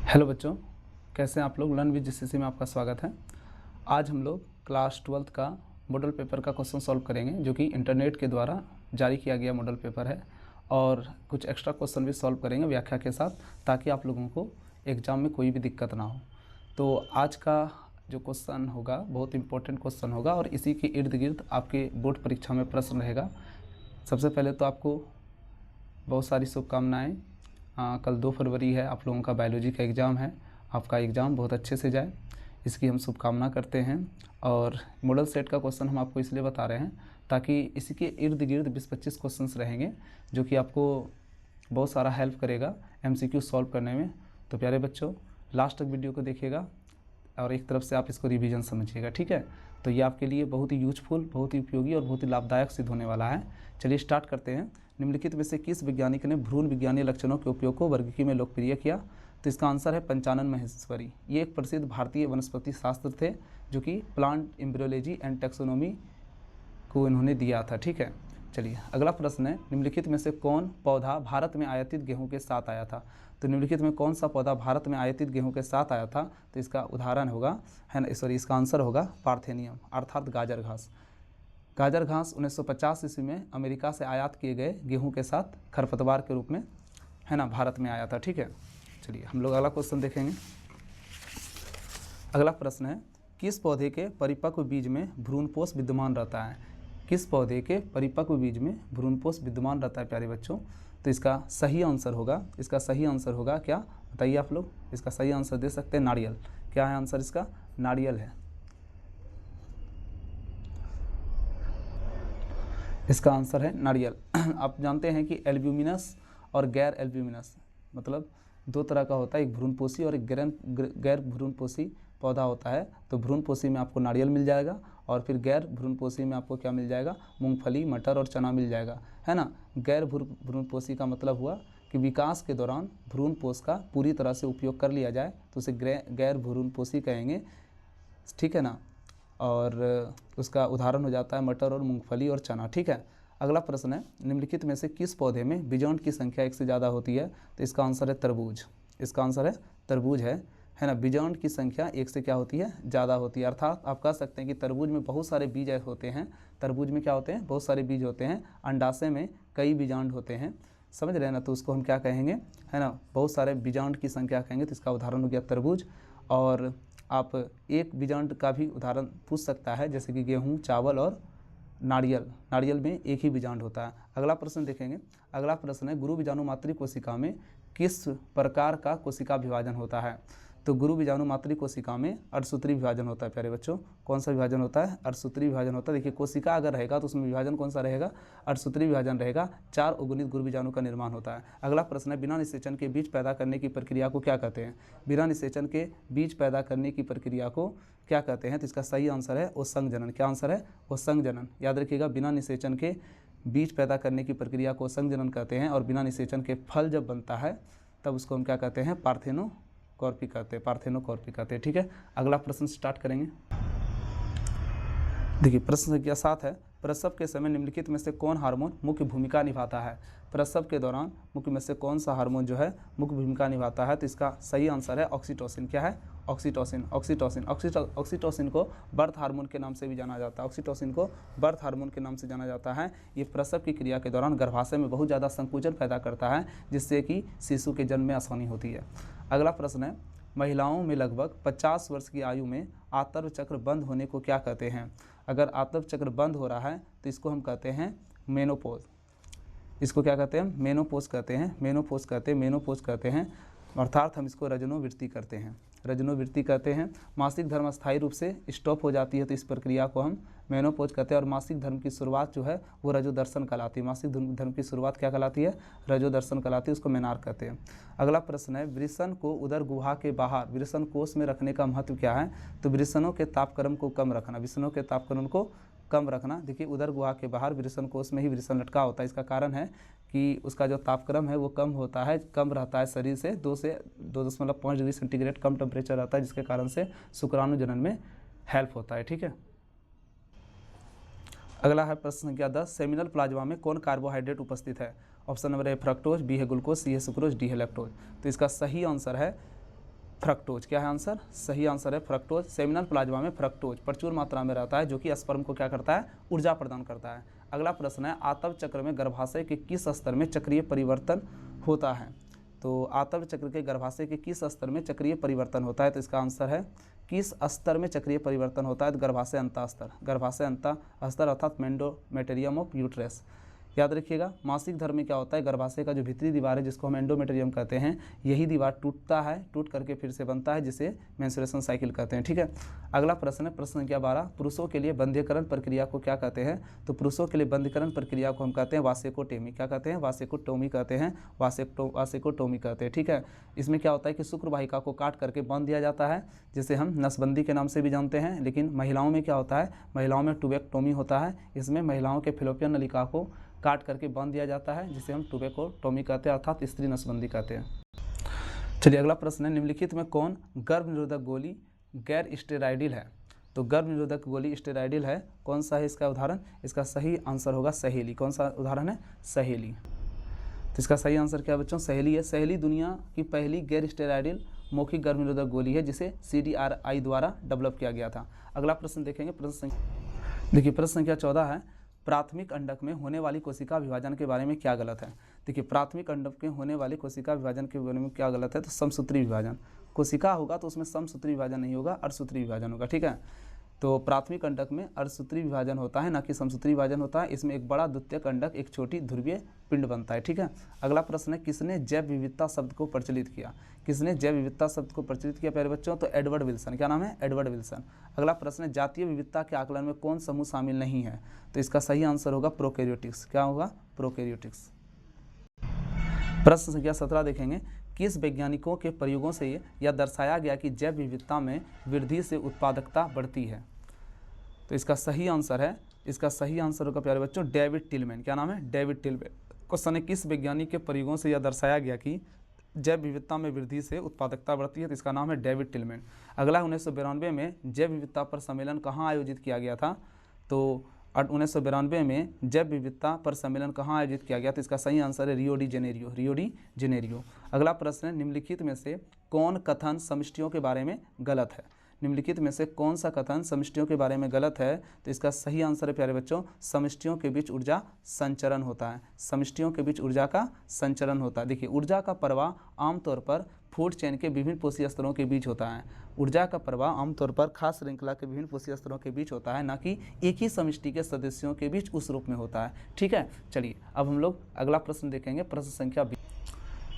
Hello बच्चों, कैसे हैं आप लोग। लर्न विद जीसीसी में आपका स्वागत है। आज हम लोग क्लास 12th का मॉडल पेपर का क्वेश्चन सॉल्व करेंगे, जो कि इंटरनेट के द्वारा जारी किया गया मॉडल पेपर है, और कुछ एक्स्ट्रा क्वेश्चन भी सॉल्व करेंगे व्याख्या के साथ, ताकि आप लोगों को एग्ज़ाम में कोई भी दिक्कत ना हो। तो आज का जो क्वेश्चन होगा बहुत इंपॉर्टेंट क्वेश्चन होगा, और इसी के इर्द गिर्द आपके बोर्ड परीक्षा में प्रश्न रहेगा। सबसे पहले तो आपको बहुत सारी शुभकामनाएँ। कल 2 फरवरी है, आप लोगों का बायोलॉजी का एग्ज़ाम है। आपका एग्ज़ाम बहुत अच्छे से जाए, इसकी हम शुभकामना करते हैं। और मॉडल सेट का क्वेश्चन हम आपको इसलिए बता रहे हैं ताकि इसी के इर्द गिर्द 20-25 क्वेश्चंस रहेंगे, जो कि आपको बहुत सारा हेल्प करेगा MCQ सॉल्व करने में। तो प्यारे बच्चों, लास्ट तक वीडियो को देखिएगा और एक तरफ से आप इसको रिवीजन समझिएगा, ठीक है। तो ये आपके लिए बहुत ही यूजफुल, बहुत ही उपयोगी और बहुत ही लाभदायक सिद्ध होने वाला है। चलिए स्टार्ट करते हैं। निम्नलिखित में से किस वैज्ञानिक ने भ्रूण विज्ञानीय लक्षणों के उपयोग को वर्गीकरण में लोकप्रिय किया? तो इसका आंसर है पंचानन माहेश्वरी। ये एक प्रसिद्ध भारतीय वनस्पति शास्त्र थे, जो कि प्लांट एम्ब्रियोलॉजी एंड टैक्सोनॉमी को इन्होंने दिया था, ठीक है। चलिए अगला प्रश्न है, निम्नलिखित में से कौन पौधा भारत में आयातित गेहूं के साथ आया था? तो निम्नलिखित में कौन सा पौधा भारत में आयातित गेहूं के साथ आया था? तो इसका उदाहरण होगा, है ना, सॉरी, इसका आंसर होगा पार्थेनियम, अर्थात गाजर घास। गाजर घास 1950 ईस्वी में अमेरिका से आयात किए गए गेहूं के साथ खरपतवार के रूप में, है ना, भारत में आया था, ठीक है। चलिए हम लोग अगला क्वेश्चन देखेंगे। अगला प्रश्न है, किस पौधे के परिपक्व बीज में भ्रूणपोष विद्यमान रहता है? किस पौधे के परिपक्व बीज में भ्रूणपोष विद्यमान रहता है प्यारे बच्चों? तो इसका सही आंसर होगा क्या, बताइए आप लोग। इसका सही आंसर दे सकते हैं नारियल। क्या है आंसर इसका? नारियल है। इसका आंसर है नारियल। आप जानते हैं कि एल्ब्यूमिनस और गैर एल्ब्यूमिनस मतलब दो तरह का होता है, एक भ्रूणपोषी और एक गैर भ्रूणपोषी पौधा होता है। तो भ्रूणपोषी में आपको नारियल मिल जाएगा, और फिर गैर भ्रूणपोषी में आपको क्या मिल जाएगा? मूंगफली, मटर और चना मिल जाएगा, है ना। गैर भ्रूणपोषी का मतलब हुआ कि विकास के दौरान भ्रूणपोष का पूरी तरह से उपयोग कर लिया जाए, तो उसे गैर भ्रूणपोषी कहेंगे, ठीक है ना। और उसका उदाहरण हो जाता है मटर और मूंगफली और चना, ठीक है। अगला प्रश्न है, निम्नलिखित में से किस पौधे में बीजांड की संख्या 1 से ज़्यादा होती है? तो इसका आंसर है तरबूज। इसका आंसर है तरबूज है ना। बीजांड की संख्या 1 से क्या होती है? ज़्यादा होती है। अर्थात आप कह सकते हैं कि तरबूज में बहुत सारे बीज होते हैं। तरबूज में क्या होते हैं? बहुत सारे बीज होते हैं। अंडाशय में कई बीजांड होते हैं, समझ रहे हैं ना। तो उसको हम क्या कहेंगे, है ना, बहुत सारे बीजांड की संख्या कहेंगे। तो इसका उदाहरण हो गया तरबूज। और आप एक बीजांड का भी उदाहरण पूछ सकता है, जैसे कि गेहूँ, चावल और नारियल। नारियल में एक ही बीजांड होता है। अगला प्रश्न देखेंगे। अगला प्रश्न है, गुरु बीजाणु मातृ कोशिका में किस प्रकार का कोशिका विभाजन होता है? तो गुरु बीजाणु मातृ कोशिका में अर्धसूत्री विभाजन होता है प्यारे बच्चों। कौन सा विभाजन होता है? अर्धसूत्री विभाजन होता है। देखिए, कोशिका अगर रहेगा तो उसमें विभाजन कौन सा रहेगा? अर्धसूत्री विभाजन रहेगा। 4 उगुनित गुरु बीजाणु का निर्माण होता है। अगला प्रश्न है, बिना निषेचन के बीज पैदा करने की प्रक्रिया को क्या कहते हैं? बिना निषेचन के बीज पैदा करने की प्रक्रिया को क्या कहते हैं? तो इसका सही आंसर है ओसंगजनन। क्या आंसर है? ओसंगजनन। याद रखिएगा, बिना निषेचन के बीज पैदा करने की प्रक्रिया को ओसंगजनन कहते हैं। और बिना निषेचन के फल जब बनता है तब उसको हम क्या कहते हैं? पार्थेनोकॉर्पी कहते हैं, ठीक है। अगला प्रश्न स्टार्ट करेंगे। देखिए, प्रश्न संख्या 7 है, प्रसव के समय निम्नलिखित में से कौन हार्मोन मुख्य भूमिका निभाता है? प्रसव के दौरान मुख्य में से कौन सा हार्मोन जो है मुख्य भूमिका निभाता है? तो इसका सही आंसर है ऑक्सीटोसिन। क्या है? ऑक्सीटोसिन को बर्थ हार्मोन के नाम से भी जाना जाता है। ऑक्सीटोसिन को बर्थ हार्मोन के नाम से जाना जाता है। ये प्रसव की क्रिया के दौरान गर्भाशय में बहुत ज़्यादा संकुचन पैदा करता है, जिससे कि शिशु के जन्म में आसानी होती है। अगला प्रश्न है, महिलाओं में लगभग 50 वर्ष की आयु में आतर्व चक्र बंद होने को क्या कहते हैं? अगर आतर्व चक्र बंद हो रहा है तो इसको हम कहते हैं मेनोपॉज। इसको क्या कहते हैं? मेनोपॉज कहते हैं। अर्थात हम इसको रजनोवृत्ति कहते हैं। मासिक धर्म अस्थायी रूप से स्टॉप हो जाती है तो इस प्रक्रिया को हम मेनोपॉज कहते हैं। और मासिक धर्म की शुरुआत जो है वो रजोदर्शन कहलाती है। मासिक धर्म की शुरुआत क्या कहलाती है? रजोदर्शन कहलाती है, उसको मेनार कहते हैं। अगला प्रश्न है, वृषण को उदर गुहा के बाहर वृषण कोष में रखने का महत्व क्या है? तो वृषणों के तापक्रम को कम रखना। देखिए, उदर गुहा के बाहर वृषण कोष में ही वृषण लटका होता है। इसका कारण है कि उसका जो तापक्रम है वो कम रहता है शरीर से 2.5 डिग्री सेंटीग्रेड कम टेम्परेचर रहता है, जिसके कारण से शुक्राणु जनन में हेल्प होता है, ठीक है। अगला है प्रश्न संख्या 10, सेमिनल प्लाज्मा में कौन कार्बोहाइड्रेट उपस्थित है? Option number A fructose, B है ग्लूकोज, सी है सुक्रोज, डी है लैक्टोज। तो इसका सही आंसर है फ्रक्टोज। क्या है आंसर? सही आंसर है फ्रक्टोज। सेमिनल प्लाज्मा में फ्रक्टोज प्रचुर मात्रा में रहता है जो कि स्पर्म को क्या करता है? ऊर्जा प्रदान करता है। अगला प्रश्न है आतव चक्र में गर्भाशय के किस स्तर में चक्रीय परिवर्तन होता है? तो आतव चक्र के गर्भाशय के किस स्तर में चक्रीय परिवर्तन होता है? तो इसका आंसर है किस स्तर में चक्रीय परिवर्तन होता है? तो गर्भाशय अंतःस्तर, गर्भाशय अंतःस्तर अर्थात मेंडोमेटेरियम ऑफ यूट्रस। याद रखिएगा मासिक धर्म में क्या होता है? गर्भाशय का जो भीतरी दीवार है जिसको हम एंडोमेटेरियम कहते हैं, यही दीवार टूटता है, टूट करके फिर से बनता है जिसे मेंस्ट्रुएशन साइकिल कहते हैं। ठीक है। अगला प्रश्न है प्रश्न संख्या 12, पुरुषों के लिए बंध्यकरण प्रक्रिया को क्या कहते हैं? तो पुरुषों के लिए बंध्यकरण प्रक्रिया को हम कहते हैं वासेकोटोमी। क्या कहते हैं? वासेकोटोमी कहते हैं, वासेकोटोमी कहते हैं। ठीक है। इसमें क्या होता है कि शुक्र वाहिका को काट करके बांध दिया जाता है जिसे हम नसबंदी के नाम से भी जानते हैं। लेकिन महिलाओं में क्या होता है? महिलाओं में ट्यूबेक्टोमी होता है। इसमें महिलाओं के फिलोपियन नलिका को काट करके बांध दिया जाता है जिसे हम ट्यूबेकोटोमी कहते हैं अर्थात स्त्री नसबंदी कहते हैं। चलिए अगला प्रश्न है निम्नलिखित में कौन गर्भ निरोधक गोली गैर स्टेरॉइडल है? तो गर्भ निरोधक गोली स्टेरॉइडल है, कौन सा है इसका उदाहरण? इसका सही आंसर होगा सहेली। कौन सा उदाहरण है? सहेली। तो इसका सही आंसर क्या है बच्चों? सहेली है। सहेली दुनिया की पहली गैर स्टेरॉइडल मौखिक गर्भ निरोधक गोली है जिसे CDRI द्वारा डेवलप किया गया था। अगला प्रश्न देखेंगे। देखिए प्रश्न संख्या 14 है प्राथमिक अंडक में होने वाली कोशिका विभाजन के बारे में क्या गलत है? देखिए प्राथमिक अंडक में होने वाली कोशिका विभाजन के बारे में क्या गलत है? तो समसूत्री विभाजन। कोशिका होगा तो उसमें समसूत्री विभाजन नहीं होगा, अर्धसूत्री विभाजन होगा। ठीक है। तो प्राथमिक अंडक में अर्धसूत्री विभाजन होता है, ना कि समसूत्री विभाजन होता है। इसमें एक बड़ा द्वितीयक अंडक एक छोटी ध्रुवीय पिंड बनता है। ठीक है। अगला प्रश्न है किसने जैव विविधता शब्द को प्रचलित किया? किसने जैव विविधता शब्द को प्रचलित किया प्यारे बच्चों? तो एडवर्ड विल्सन। क्या नाम है? Edward Wilson. अगला प्रश्न है जातीय विविधता के आकलन में कौन समूह शामिल नहीं है? तो इसका सही आंसर होगा प्रोकैरियोटिक्स। क्या होगा? प्रोकैरियोटिक्स। प्रश्न संख्या 17 देखेंगे किस वैज्ञानिकों के प्रयोगों से यह दर्शाया गया कि जैव विविधता में वृद्धि से उत्पादकता बढ़ती है? तो इसका सही आंसर होगा प्यारे बच्चों डेविड टिलमैन। क्या नाम है? David Tilman. क्वेश्चन है किस वैज्ञानिक के प्रयोगों से यह दर्शाया गया कि जैव विविधता में वृद्धि से उत्पादकता बढ़ती है? तो इसका नाम है डेविड टिलमैन। अगला 1992 में जैव विविधता पर सम्मेलन कहाँ आयोजित किया गया था? तो 1992 में जैव विविधता पर सम्मेलन कहाँ आयोजित किया गया? तो इसका सही आंसर है रियो डी जेनेरियो। अगला प्रश्न है निम्नलिखित में से कौन कथन समष्टियों के बारे में गलत है? निम्नलिखित में से कौन सा कथन समष्टियों के बारे में गलत है? तो इसका सही आंसर है प्यारे बच्चों समष्टियों के बीच ऊर्जा संचरण होता है। समष्टियों के बीच ऊर्जा का संचरण होता है। देखिए ऊर्जा का प्रवाह आमतौर पर फूड चेन के विभिन्न पोषी स्तरों के बीच होता है। ऊर्जा का प्रवाह आमतौर पर खास श्रृंखला के विभिन्न पोषी स्तरों के बीच होता है, ना कि एक ही समष्टि के सदस्यों के बीच उस रूप में होता है। ठीक है। चलिए अब हम लोग अगला प्रश्न देखेंगे। प्रश्न संख्या 20।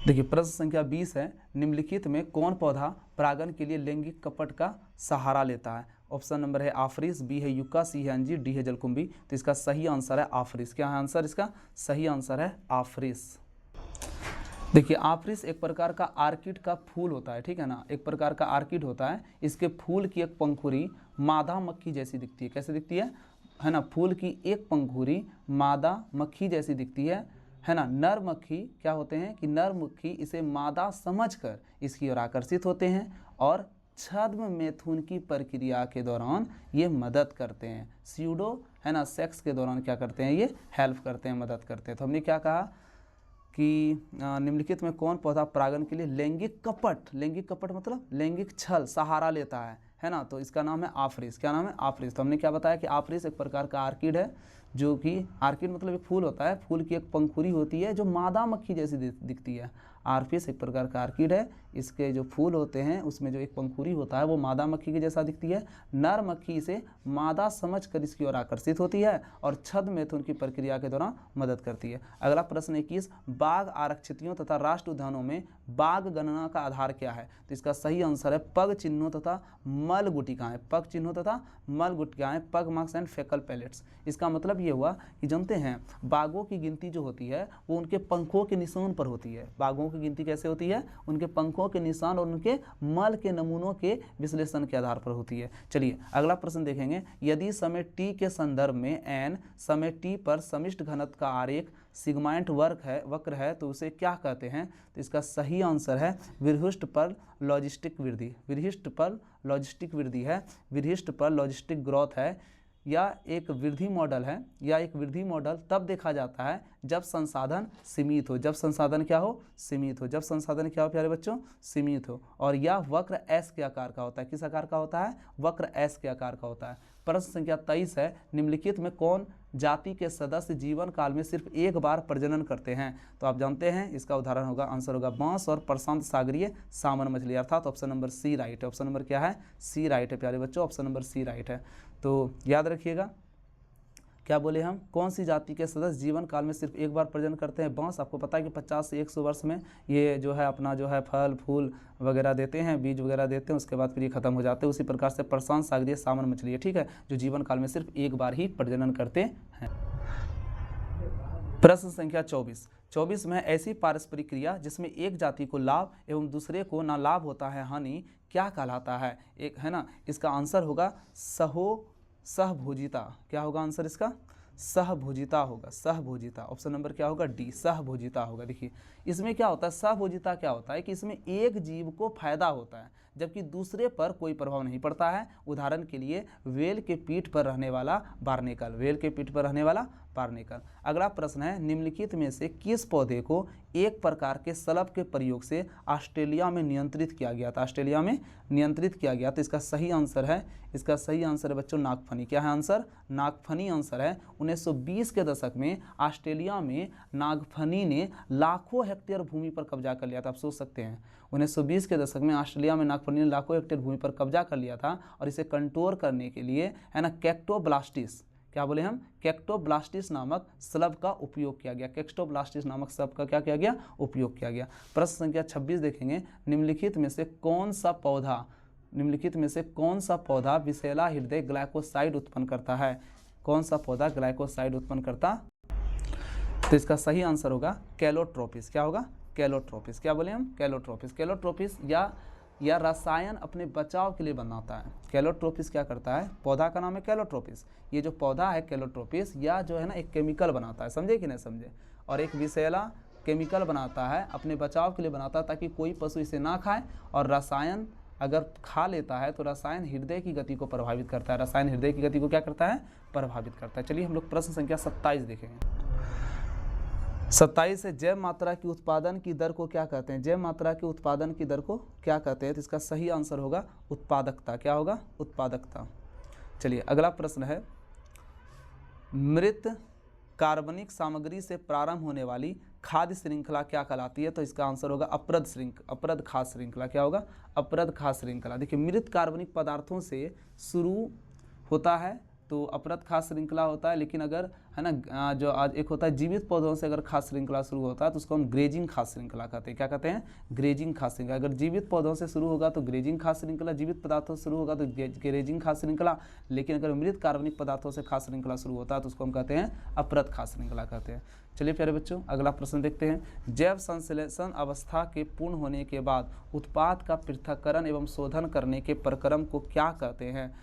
देखिए प्रश्न संख्या 20 है निम्नलिखित में कौन पौधा परागण के लिए लैंगिक कपट का सहारा लेता है? ऑप्शन नंबर है आफरीस, बी है यूका, सी है अंजीर, डी है जलकुंभी। तो इसका सही आंसर है आफरीस। क्या है आंसर? इसका सही आंसर है आफरीस। देखिए आफरीस एक प्रकार का आर्किड का फूल होता है। ठीक है ना, एक प्रकार का आर्किड होता है। इसके फूल की एक पंखुड़ी मादा मक्खी जैसी दिखती है। कैसे दिखती है ना? फूल की एक पंखुड़ी मादा मक्खी जैसी दिखती है ना। नर मक्खी क्या होते हैं कि नर मक्खी इसे मादा समझकर इसकी ओर आकर्षित होते हैं और छद्म मैथुन की प्रक्रिया के दौरान ये मदद करते हैं। स्यूडो है ना सेक्स के दौरान क्या करते हैं? ये हेल्प करते हैं, मदद करते हैं। तो हमने क्या कहा कि निम्नलिखित में कौन पौधा परागण के लिए लैंगिक कपट मतलब लैंगिक छल सहारा लेता है ना? तो इसका नाम है आफरीस। क्या नाम है? आफरीस। तो हमने क्या बताया कि आफरीस एक प्रकार का आर्किड है, जो कि आर्किड मतलब एक फूल होता है। फूल की एक पंखुड़ी होती है जो मादा मक्खी जैसी दिखती है। आफरीस एक प्रकार का आर्किड है। इसके जो फूल होते हैं उसमें जो एक पंखुड़ी होता है वो मादा मक्खी के जैसा दिखती है। नर मक्खी इसे मादा समझकर इसकी ओर आकर्षित होती है और छद्म मैथुन की प्रक्रिया के दौरान मदद करती है। अगला प्रश्न 21 बाघ आरक्षितियों तथा राष्ट्र उद्यानों में बाघ गणना का आधार क्या है? तो इसका सही आंसर है पग चिन्हों तथा मल गुटिकाएं। पग चिन्हों तथा मल गुटिकाएं, पग मार्क्स एंड फेकल पैलेट्स। इसका मतलब ये हुआ कि जानते हैं बाघों की गिनती जो होती है वो उनके पंखों के निशान पर होती है। बाघों की गिनती कैसे होती है? उनके पंखों के निशान और उनके मल के नमूनों के विश्लेषण के आधार पर होती है। चलिए अगला प्रश्न देखेंगे। यदि समय t के संदर्भ में n समय t पर समिष्ट घनत्व का आरेख सिग्मांट वक्र है तो उसे क्या कहते हैं? तो इसका सही आंसर है विरहिष्ट पर लॉजिस्टिक वृद्धि। विरहिष्ट पर लॉजिस्टिक वृद्धि है, विरहिष्ट पर लॉजिस्टिक ग्रोथ है। या एक वृद्धि मॉडल है, या एक वृद्धि मॉडल तब देखा जाता है जब संसाधन सीमित हो। जब संसाधन क्या हो? सीमित हो। जब संसाधन क्या हो प्यारे बच्चों? सीमित हो। और यह वक्र एस के आकार का होता है। किस आकार का होता है? वक्र एस के आकार का होता है। प्रश्न संख्या 23 है, निम्नलिखित में कौन जाति के सदस्य जीवन काल में सिर्फ एक बार प्रजनन करते हैं? तो आप जानते हैं इसका उदाहरण होगा, आंसर होगा बांस और प्रशांत सागरीय सामन मछली, अर्थात ऑप्शन नंबर सी राइट है। ऑप्शन नंबर क्या है? सी राइट है प्यारे बच्चों, ऑप्शन नंबर सी राइट है। तो याद रखिएगा, क्या बोले हम? कौन सी जाति के सदस्य जीवन काल में सिर्फ एक बार प्रजनन करते हैं? बांस। आपको पता है कि 50 से 100 वर्ष में ये जो है अपना जो है फल फूल वगैरह देते हैं, बीज वगैरह देते हैं, उसके बाद फिर ये खत्म हो जाते हैं। उसी प्रकार से प्रशांत सागरीय सामन मछली है, ठीक है, जो जीवन काल में सिर्फ एक बार ही प्रजनन करते हैं। प्रश्न संख्या 24 में ऐसी पारस्परिक क्रिया जिसमें एक जाति को लाभ एवं दूसरे को ना लाभ होता है, हानि, क्या कहलाता है? एक है ना, इसका आंसर होगा सहभोजिता। क्या होगा आंसर इसका? सहभोजिता होगा, सहभोजिता। ऑप्शन नंबर क्या होगा? डी, सहभोजिता होगा। देखिए इसमें क्या होता है, सहभोजिता क्या होता है कि इसमें एक जीव को फायदा होता है जबकि दूसरे पर कोई प्रभाव नहीं पड़ता है। उदाहरण के लिए वेल के पीठ पर रहने वाला बार्नेकल, वेल के पीठ पर रहने वाला बार्नेकल। अगला प्रश्न है, निम्नलिखित में से किस पौधे को एक प्रकार के सल्ब के प्रयोग से ऑस्ट्रेलिया में नियंत्रित किया गया था? ऑस्ट्रेलिया में नियंत्रित किया गया। तो इसका सही आंसर है, इसका सही आंसर है बच्चों नागफनी। क्या है आंसर? नागफनी आंसर है। 1920 के दशक में ऑस्ट्रेलिया में नागफनी ने लाखों हेक्टेयर भूमि पर कब्जा कर लिया था। आप सोच सकते हैं 1920 के दशक में ऑस्ट्रेलिया में नागफनी ने लाखों हेक्टेयर भूमि पर कब्जा कर लिया था, और इसे कंट्रोल करने के लिए है ना कैक्टोब्लास्टिस, क्या बोले हम? कैक्टोब्लास्टिस नामक स्लब का उपयोग किया गया। कैक्टोब्लास्टिस नामक स्लब का क्या किया गया? उपयोग किया गया। प्रश्न संख्या 26 देखेंगे, निम्नलिखित में से कौन सा पौधा विषैला हृदय ग्लाइकोसाइड उत्पन्न करता है? कौन सा पौधा ग्लाइकोसाइड उत्पन्न करता? तो इसका सही आंसर होगा कैलोट्रोपिस। क्या होगा? कैलोट्रोपिस। क्या बोले हम? कैलोट्रोपिस। कैलोट्रोपिस या रसायन अपने बचाव के लिए बनाता है। कैलोट्रोपिस क्या करता है? पौधा का नाम है कैलोट्रोपिस। ये जो पौधा है कैलोट्रोपिस, या जो है ना एक केमिकल बनाता है, समझे कि नहीं समझे? और एक विषैला केमिकल बनाता है, अपने बचाव के लिए बनाता है ताकि कोई पशु इसे ना खाए, और रसायन अगर खा लेता है तो रसायन हृदय की गति को प्रभावित करता है। रसायन हृदय की गति को क्या करता है? प्रभावित करता है। चलिए हम लोग प्रश्न संख्या 27 देखेंगे। 27 है, जैव मात्रा की उत्पादन की दर को क्या कहते हैं? जैव मात्रा की उत्पादन की दर को क्या कहते हैं? तो इसका सही आंसर होगा उत्पादकता। क्या होगा? उत्पादकता। चलिए अगला प्रश्न है, मृत कार्बनिक सामग्री से प्रारंभ होने वाली खाद्य श्रृंखला क्या कहलाती है? तो इसका आंसर होगा अपरद खाद्य श्रृंखला। क्या होगा? अपरद खाद्य श्रृंखला। देखिए मृत कार्बनिक पदार्थों से शुरू होता है तो अपरद खाद्य श्रृंखला होता है, लेकिन अगर है ना जो आज एक होता है जीवित पौधों से अगर खाद्य श्रृंखला शुरू होता है तो उसको हम ग्रेजिंग खाद्य श्रृंखला कहते हैं। क्या कहते हैं? ग्रेजिंग खाद्य श्रृंखला। अगर जीवित पौधों से शुरू होगा तो ग्रेजिंग खाद्य श्रृंखला, जीवित पदार्थों से शुरू होगा तो ग्रेजिंग खाद्य श्रृंखला, लेकिन अगर मृत कार्बनिक पदार्थों से खाद्य श्रृंखला शुरू होता है तो उसको हम कहते हैं अपरद खाद्य श्रृंखला कहते हैं। चलिए प्यारे बच्चों अगला प्रश्न देखते हैं, जैव संश्लेषण अवस्था के पूर्ण होने के बाद उत्पाद का पृथक्करण एवं शोधन करने के प्रक्रम को क्या कहते हैं?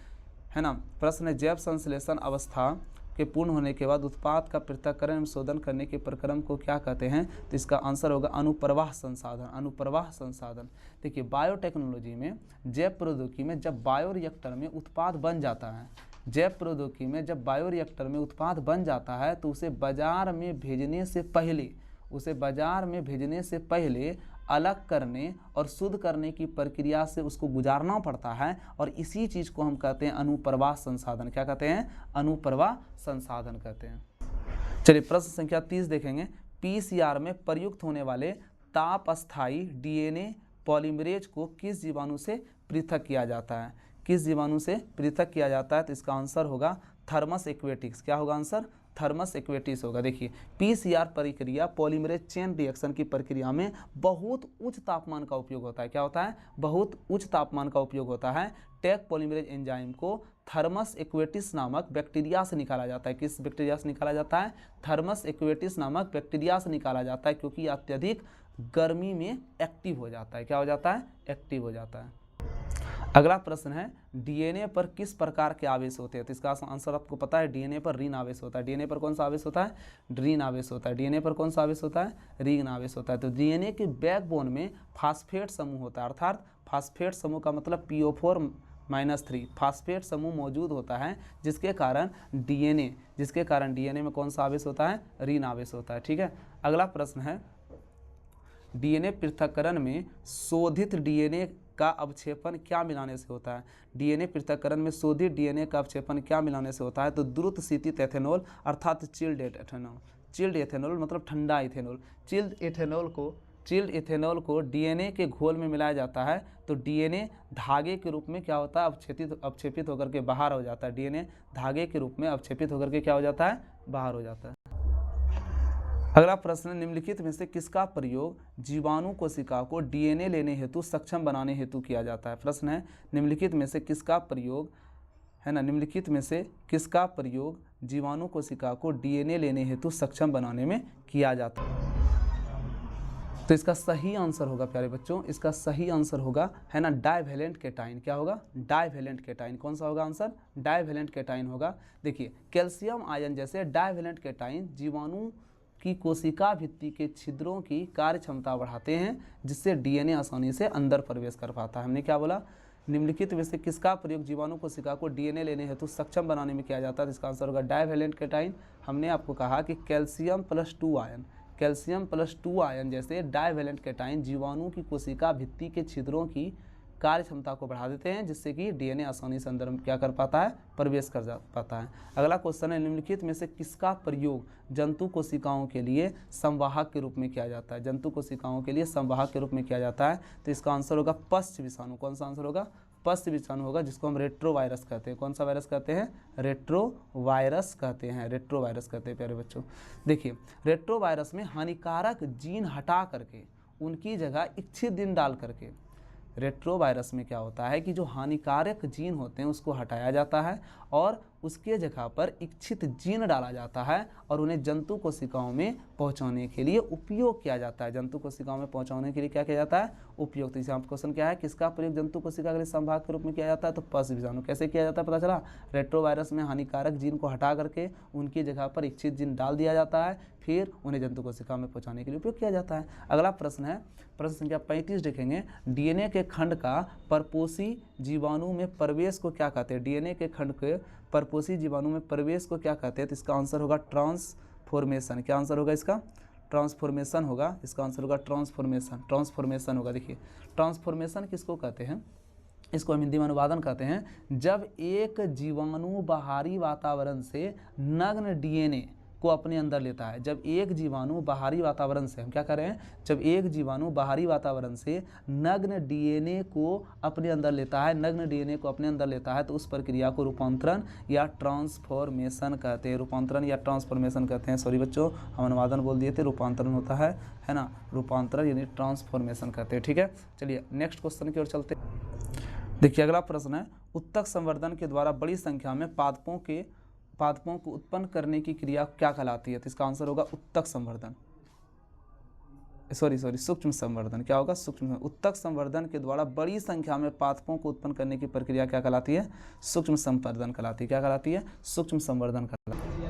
है ना, प्रश्न है, जैव संश्लेषण अवस्था के पूर्ण होने के बाद उत्पाद का पृथक्करण एवं शोधन करने के प्रक्रम को क्या कहते हैं? तो इसका आंसर होगा अनुप्रवाह संसाधन। अनुप्रवाह संसाधन। देखिए बायोटेक्नोलॉजी में, जैव प्रौद्योगिकी में जब बायोरिएक्टर में उत्पाद बन जाता है, जैव प्रौद्योगिकी में जब बायोरिएक्टर में उत्पाद बन जाता है तो उसे बाजार में भेजने से पहले अलग करने और शुद्ध करने की प्रक्रिया से उसको गुजारना पड़ता है, और इसी चीज़ को हम कहते हैं अनुप्रवाह संसाधन। क्या कहते हैं? अनुप्रवाह संसाधन कहते हैं। चलिए प्रश्न संख्या 30 देखेंगे, पीसीआर में प्रयुक्त होने वाले ताप स्थायी डीएनए पॉलीमरेज को किस जीवाणु से पृथक किया जाता है? किस जीवाणु से पृथक किया जाता है? तो इसका आंसर होगा थर्मस एक्वेटिक्स। क्या होगा आंसर? थर्मस एक्वेटिस होगा। देखिए पीसीआर प्रक्रिया पॉलीमरेज चेन रिएक्शन की प्रक्रिया में बहुत उच्च तापमान का उपयोग होता है। क्या होता है? बहुत उच्च तापमान का उपयोग होता है। टेक पॉलीमरेज एंजाइम को थर्मस एक्वेटिस नामक बैक्टीरिया से निकाला जाता है। किस बैक्टीरिया से निकाला जाता है? थर्मस एक्वेटिस नामक बैक्टीरिया से निकाला जाता है, क्योंकि यह अत्यधिक गर्मी में एक्टिव हो जाता है। क्या हो जाता है? एक्टिव हो जाता है। अगला प्रश्न है, डीएनए पर किस प्रकार के आवेश होते हैं? तो इसका आंसर आपको पता है, डीएनए पर ऋण आवेश होता है। डीएनए पर कौन सा आवेश होता है? ऋण आवेश होता है। डीएनए पर कौन सा आवेश होता है? ऋण आवेश होता है। तो डीएनए के बैकबोन में फास्फेट समूह होता है, अर्थात फास्फेट समूह का मतलब -3 फास्फेट समूह मौजूद होता है जिसके कारण डीएनए में कौन सा आवेश होता है, ऋण आवेश होता है। ठीक है, अगला प्रश्न है डीएनए पृथक्करण में शोधित डीएनए का अवक्षेपण क्या मिलाने से होता है। डीएनए पृथक्करण में शोधित डीएनए का अवक्षेपण क्या मिलाने से होता है, तो द्रुत शीतित एथेनॉल अर्थात चिल्ड एथेनॉल मतलब ठंडा इथेनॉल। चिल्ड इथेनॉल को डीएनए के घोल में मिलाया जाता है तो डीएनए धागे के रूप में क्या होता है, अवक्षेपित होकर के बाहर हो जाता है। डीएनए धागे के रूप में अवक्षेपित होकर के क्या हो जाता है, बाहर हो जाता है। अगला प्रश्न, निम्नलिखित में से किसका प्रयोग जीवाणु कोशिका को डीएनए लेने हेतु सक्षम बनाने हेतु किया जाता है। प्रश्न है निम्नलिखित में से किसका प्रयोग जीवाणु कोशिका को डीएनए लेने हेतु सक्षम बनाने में किया जाता है। तो इसका सही आंसर होगा प्यारे बच्चों, इसका सही आंसर होगा है ना डाइवैलेंट केटाइन। क्या होगा, डाइवैलेंट केटाइन। कौन सा होगा आंसर, डाइवैलेंट केटाइन होगा। देखिए कैल्शियम आयन जैसे डाइवैलेंट केटाइन जीवाणु की कोशिका भित्ति के छिद्रों की कार्य क्षमता बढ़ाते हैं जिससे डीएनए आसानी से अंदर प्रवेश कर पाता है। हमने क्या बोला, निम्नलिखित में से किसका प्रयोग जीवाणु कोशिका को डीएनए लेने हेतु सक्षम बनाने में किया जाता है। इसका आंसर होगा डाइवैलेंट केटाइन। हमने आपको कहा कि कैल्शियम प्लस टू आयन जैसे डाइवैलेंट केटाइन जीवाणु की कोशिका भित्ति के छिद्रों की कार्य क्षमता को बढ़ा देते हैं जिससे कि डीएनए आसानी से अंदर क्या कर पाता है, प्रवेश कर जा पाता है। अगला क्वेश्चन है निम्नलिखित में से किसका प्रयोग जंतु कोशिकाओं के लिए संवाहक के रूप में किया जाता है। जंतु कोशिकाओं के लिए संवाहक के रूप में किया जाता है तो इसका आंसर होगा पश्च विषाणु। कौन सा आंसर होगा, पश्च विषाणु होगा जिसको हम रेट्रोवायरस कहते हैं। कौन सा वायरस कहते हैं, रेट्रोवायरस कहते हैं प्यारे बच्चों। देखिए रेट्रोवायरस में हानिकारक जीन हटा करके उनकी जगह इच्छित जीन डाल करके रेट्रोवायरस में क्या होता है कि जो हानिकारक जीन होते हैं उसको हटाया जाता है और उसके जगह पर इच्छित जीन डाला जाता है और उन्हें जंतु कोशिकाओं में पहुंचाने के लिए उपयोग किया जाता है। जंतु कोशिकाओं में पहुंचाने के लिए क्या किया जाता है, उपयोग। तो इसका क्वेश्चन क्या है, किसका प्रयोग जंतु कोशिका के लिए संभाग के रूप में किया जाता है, तो पश्च विषाणु। कैसे किया जाता है पता चला, रेट्रोवायरस में हानिकारक जीन को हटा करके उनकी जगह पर इच्छित जीन डाल दिया जाता है, फिर उन्हें जंतु कोशिका में पहुंचाने के लिए उपयोग किया जाता है। अगला प्रश्न है प्रश्न संख्या 35 देखेंगे, डीएनए के खंड का परपोषी जीवाणु में प्रवेश को क्या कहते हैं। डीएनए के खंड के परपोषी जीवाणु में प्रवेश को क्या कहते हैं, तो इसका आंसर होगा ट्रांसफॉर्मेशन। क्या आंसर होगा इसका, ट्रांसफॉर्मेशन होगा। इसका आंसर होगा ट्रांसफॉर्मेशन होगा। देखिए ट्रांसफॉर्मेशन किसको कहते हैं, इसको हम हिंदी में अनुवादन कहते हैं। जब एक जीवाणु बाहरी वातावरण से नग्न डीएनए को अपने अंदर लेता है, जब एक जीवाणु बाहरी वातावरण से, हम क्या कर रहे हैं, जब एक जीवाणु बाहरी वातावरण से नग्न डीएनए को अपने अंदर लेता है, तो उस प्रक्रिया को रूपांतरण या ट्रांसफॉर्मेशन कहते हैं। सॉरी बच्चों, हम अनुवादन बोल दिए थे, रूपांतरण होता है ना, रूपांतरण यानी ट्रांसफॉर्मेशन कहते हैं। ठीक है, चलिए नेक्स्ट क्वेश्चन की ओर चलते हैं। देखिए अगला प्रश्न है, उत्तक संवर्धन के द्वारा बड़ी संख्या में पादपों को उत्पन्न करने की क्रिया क्या कहलाती है, तो इसका आंसर होगा उत्तक संवर्धन, सूक्ष्म संवर्धन। क्या होगा, सूक्ष्म। उत्तक संवर्धन के द्वारा बड़ी संख्या में पादपों को उत्पन्न करने की प्रक्रिया क्या कहलाती है, सूक्ष्म संवर्धन कहलाती है। क्या कहलाती है, सूक्ष्म संवर्धन कहलाती है।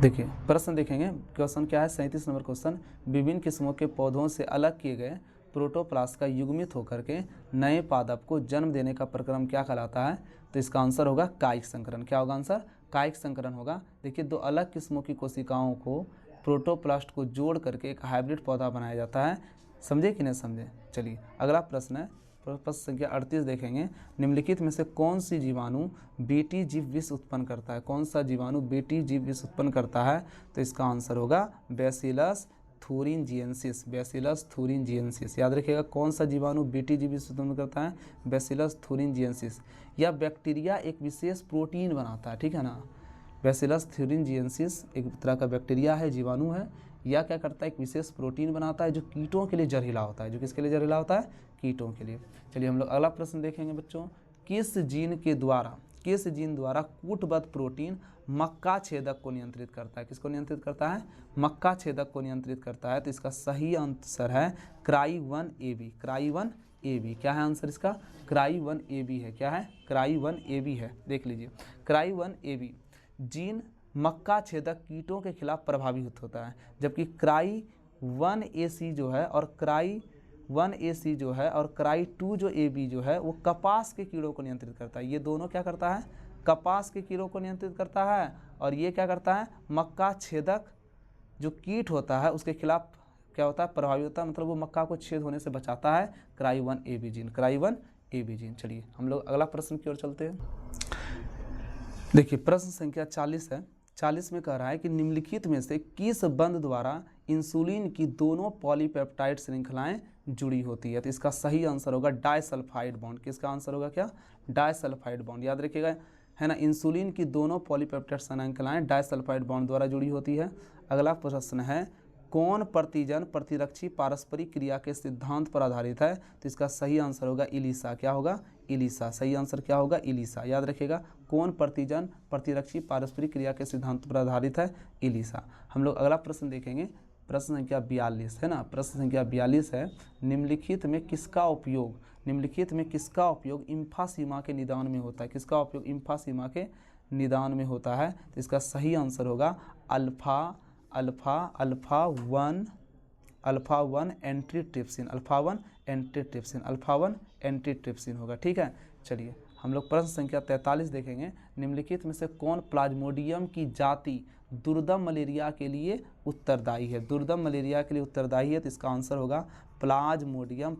देखिए प्रश्न देखेंगे, क्वेश्चन क्या है, 37 नंबर क्वेश्चन, विभिन्न किस्मों के पौधों से अलग किए गए प्रोटोप्लास्ट का युग्मित होकर के नए पादप को जन्म देने का प्रक्रम क्या कहलाता है, तो इसका आंसर होगा कायिक संकरण। क्या होगा आंसर, कायिक संकरण होगा। देखिए दो अलग किस्मों की कोशिकाओं को प्रोटोप्लास्ट को जोड़ करके एक हाइब्रिड पौधा बनाया जाता है। समझे कि नहीं समझे। चलिए अगला प्रश्न है, प्रश्न संख्या 38 देखेंगे, निम्नलिखित में से कौन सी जीवाणु बेटी जीव विष उत्पन्न करता है। कौन सा जीवाणु बेटी जीव विष उत्पन्न करता है, तो इसका आंसर होगा बैसिलस थूरिनजिएंसिस। याद रखिएगा कौन सा जीवाणु बेटी जीव विष उत्पन्न करता है, बैसिलस थूरिनजिएंसिस। यह बैक्टीरिया एक विशेष प्रोटीन बनाता है, ठीक है ना। बैसिलस थूरिनजिएंसिस एक तरह का बैक्टीरिया है, जीवाणु है, या क्या करता है, एक विशेष प्रोटीन बनाता है जो कीटों के लिए जहरीला होता है। जो किसके लिए जहरीला होता है, कीटों के लिए। चलिए हम लोग अगला प्रश्न देखेंगे बच्चों, किस जीन द्वारा कूटबद्ध प्रोटीन मक्का छेदक को नियंत्रित करता है। किसको नियंत्रित करता है, मक्का छेदक को नियंत्रित करता है। तो इसका सही आंसर है क्राई1AB। क्राई1AB क्या है आंसर इसका, क्राई1AB है। क्या है, क्राई1AB है। देख लीजिए क्राई1AB जीन मक्का छेदक कीटों के खिलाफ प्रभावित होता है, जबकि क्राई1AC जो है और क्राई 1AC जो है और Cry2 जो AB जो है वो कपास के कीड़ों को नियंत्रित करता है। ये दोनों क्या करता है, कपास के कीड़ों को नियंत्रित करता है, और ये क्या करता है, मक्का छेदक जो कीट होता है उसके खिलाफ क्या होता है, प्रभावी होता है, मतलब वो मक्का को छेद होने से बचाता है, Cry1AB जीन, Cry1AB जीन। चलिए हम लोग अगला प्रश्न की ओर चलते हैं। देखिए प्रश्न संख्या 40 है। 40 में कह रहा है कि निम्नलिखित में से किस बंध द्वारा इंसुलिन की दोनों पॉलीपेप्टाइड श्रृंखलाएं जुड़ी होती है। तो इसका सही आंसर होगा डाइसल्फाइड बॉन्ड। किसका आंसर होगा, क्या, डाइसल्फाइड बॉन्ड। याद रखिएगा, है ना, इंसुलिन की दोनों पॉलीपेप्टाइड श्रृंखलाएं डाइसल्फाइड बॉन्ड द्वारा जुड़ी होती है। अगला प्रश्न है, कौन प्रतिजन प्रतिरक्षी पारस्परिक क्रिया के सिद्धांत पर आधारित है। तो इसका सही आंसर होगा इलिसा। क्या होगा, इलिसा। सही आंसर क्या होगा, इलिसा। याद रखिएगा, कौन प्रतिजन प्रतिरक्षी पारस्परिक क्रिया के सिद्धांत पर आधारित है, इलिसा। हम लोग अगला प्रश्न देखेंगे, प्रश्न संख्या 42 है ना। प्रश्न संख्या 42 है, निम्नलिखित में किसका उपयोग इम्फासीमा के निदान में होता है। किसका उपयोग इम्फासीमा के निदान में होता है। तो इसका सही आंसर होगा अल्फा 1 एंटीट्रिप्सिन होगा। ठीक है, चलिए हम लोग प्रश्न संख्या 43 देखेंगे। निम्नलिखित में से कौन प्लाज्मोडियम की जाति दुर्दम मलेरिया के लिए उत्तरदायी है। दुर्दम मलेरिया के लिए उत्तरदायी है, तो इसका आंसर होगा प्लाज्मोडियम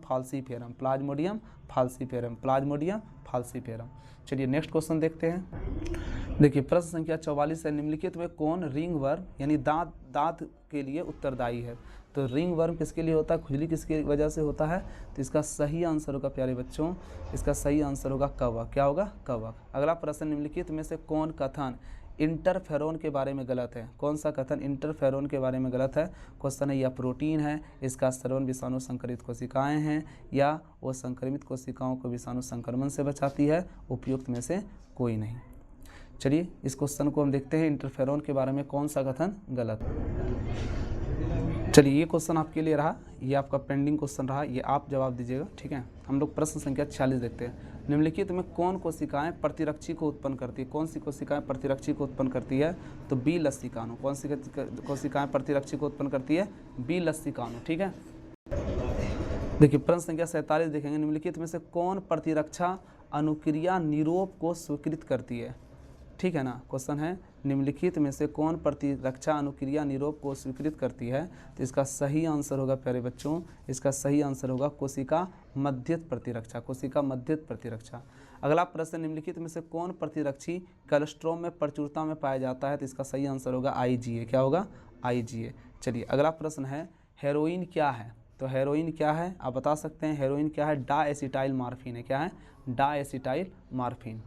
फाल्सीफेरम। चलिए नेक्स्ट क्वेश्चन देखते हैं। देखिए प्रश्न संख्या 44 है, निम्नलिखित में कौन रिंग वर्म यानी दांत के लिए उत्तरदायी है। तो रिंग वर्म किसके लिए होता है, खुजली किसकी वजह से होता है। तो इसका सही आंसर होगा प्यारे बच्चों, इसका सही आंसर होगा कवक। क्या होगा, कवक। अगला प्रश्न, निम्नलिखित में से कौन कथन इंटरफेरोन के बारे में गलत है। कौन सा कथन इंटरफेरोन के बारे में गलत है। क्वेश्चन है, यह प्रोटीन है, इसका स्रवन विषाणु संकरित कोशिकाएं हैं, या वो संक्रमित कोशिकाओं को विषाणु संक्रमण से बचाती है। उपयुक्त में से कोई नहीं। चलिए इस क्वेश्चन को हम देखते हैं, इंटरफेरोन के बारे में कौन सा कथन गलत है। चलिए ये क्वेश्चन आपके लिए रहा, ये आपका पेंडिंग क्वेश्चन रहा, ये आप जवाब दीजिएगा। ठीक है, हम लोग प्रश्न संख्या 46 देखते हैं। निम्नलिखित में कौन कोशिकाएं प्रतिरक्षी को उत्पन्न करती है। कौन सी कोशिकाएं प्रतिरक्षी को उत्पन्न करती है। तो बी लसिकाणु। कौन सी कोशिकाएं प्रतिरक्षी को उत्पन्न करती है, बी लसिकाणु। ठीक है, देखिए प्रश्न संख्या 47 देखेंगे। निम्नलिखित में से कौन प्रतिरक्षा अनुक्रिया निरोप को स्वीकृत करती है। ठीक है ना, क्वेश्चन है, निम्नलिखित में से कौन प्रतिरक्षा अनुक्रिया निरोप को स्वीकृत करती है। तो इसका सही आंसर होगा प्यारे बच्चों, इसका सही आंसर होगा कोशिका मध्यस्थ प्रतिरक्षा। अगला प्रश्न, निम्नलिखित में से कौन प्रतिरक्षी कोलेस्ट्रॉम में प्रचुरता में पाया जाता है। तो इसका सही आंसर होगा IgA। क्या होगा, IgA। चलिए अगला प्रश्न है, हेरोइन क्या है। तो हेरोइन क्या है, आप बता सकते हैं। हेरोइन क्या है, डाएसिटाइल मार्फिन है। क्या है, डाएसिटाइल मार्फिन।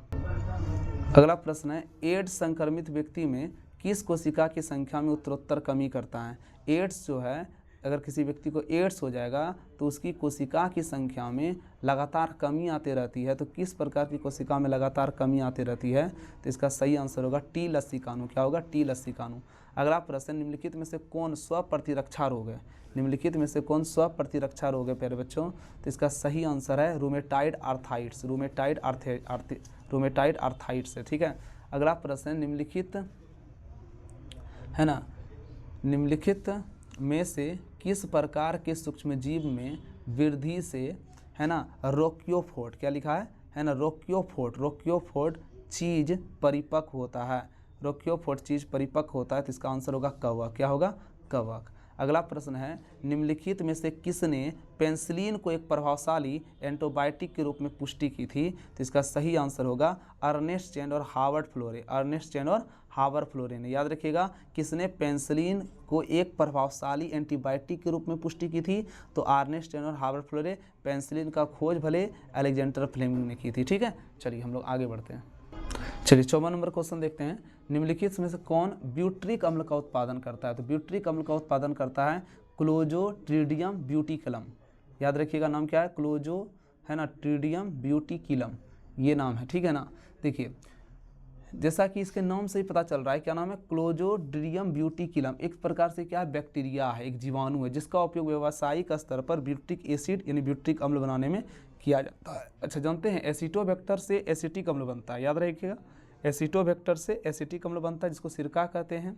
अगला प्रश्न है, एड्स संक्रमित व्यक्ति में किस कोशिका की संख्या में उत्तरोत्तर कमी करता है। एड्स जो है, अगर किसी व्यक्ति को एड्स हो जाएगा तो उसकी कोशिका की संख्या में लगातार कमी आती रहती है। तो किस प्रकार की कोशिका में लगातार कमी आती रहती है। तो इसका सही आंसर होगा टी लसिकाणु। क्या होगा, टी लसिकाणु। अगला प्रश्न, निम्नलिखित में से कौन स्वप्रतिरक्षा रोग है। निम्नलिखित में से कौन स्वप्रतिरक्षा रोग है प्यारे बच्चों। तो इसका सही आंसर है रूमेटाइड आर्थराइटिस है। ठीक है, अगला प्रश्न, निम्नलिखित है ना, निम्नलिखित में से किस प्रकार के सूक्ष्मजीव में वृद्धि से, है ना, रोक्योफोर्ट, क्या लिखा है ना, रोक्योफोर्ट चीज परिपक्व होता है। रोक्योफोर्ट चीज परिपक्व होता है। तो इसका आंसर होगा कवक। क्या होगा, कवक। अगला प्रश्न है, निम्नलिखित में से किसने पेनिसिलिन को एक प्रभावशाली एंटीबायोटिक के रूप में पुष्टि की थी। तो इसका सही आंसर होगा अर्नेस्ट चैन और हार्वर्ड फ्लोरे ने। याद रखिएगा, किसने पेनिसिलिन को एक प्रभावशाली एंटीबायोटिक के रूप में पुष्टि की थी। तो अर्नेस्ट चैन और हार्वर्ड फ्लोरे। पेनिसिलिन का खोज भले अलेक्जेंडर फ्लेमिंग ने की थी। ठीक है, चलिए हम लोग आगे बढ़ते हैं। चलिए 54 नंबर क्वेश्चन देखते हैं। निम्नलिखित में से कौन ब्यूट्रिक अम्ल का उत्पादन करता है। तो ब्यूट्रिक अम्ल का उत्पादन करता है क्लोजोट्रिडियम ब्यूटिकुलम। याद रखिएगा, नाम क्या है, क्लोजो, है ना, ट्रिडियम ब्यूटिकुलम, ये नाम है। ठीक है ना, देखिए जैसा कि इसके नाम से ही पता चल रहा है, क्या नाम है, क्लोजोट्रिडियम ब्यूटिकुलम। एक प्रकार से क्या है, बैक्टीरिया है, एक जीवाणु है, जिसका उपयोग व्यावसायिक स्तर पर ब्यूट्रिक एसिड यानी ब्यूट्रिक अम्ल बनाने में किया जाता है। अच्छा, जानते हैं एसिटोबैक्टर से एसिटिक अम्ल बनता है। याद रखिएगा, एसिटोबैक्टर से एसिटिक अम्ल बनता है, जिसको सिरका कहते हैं।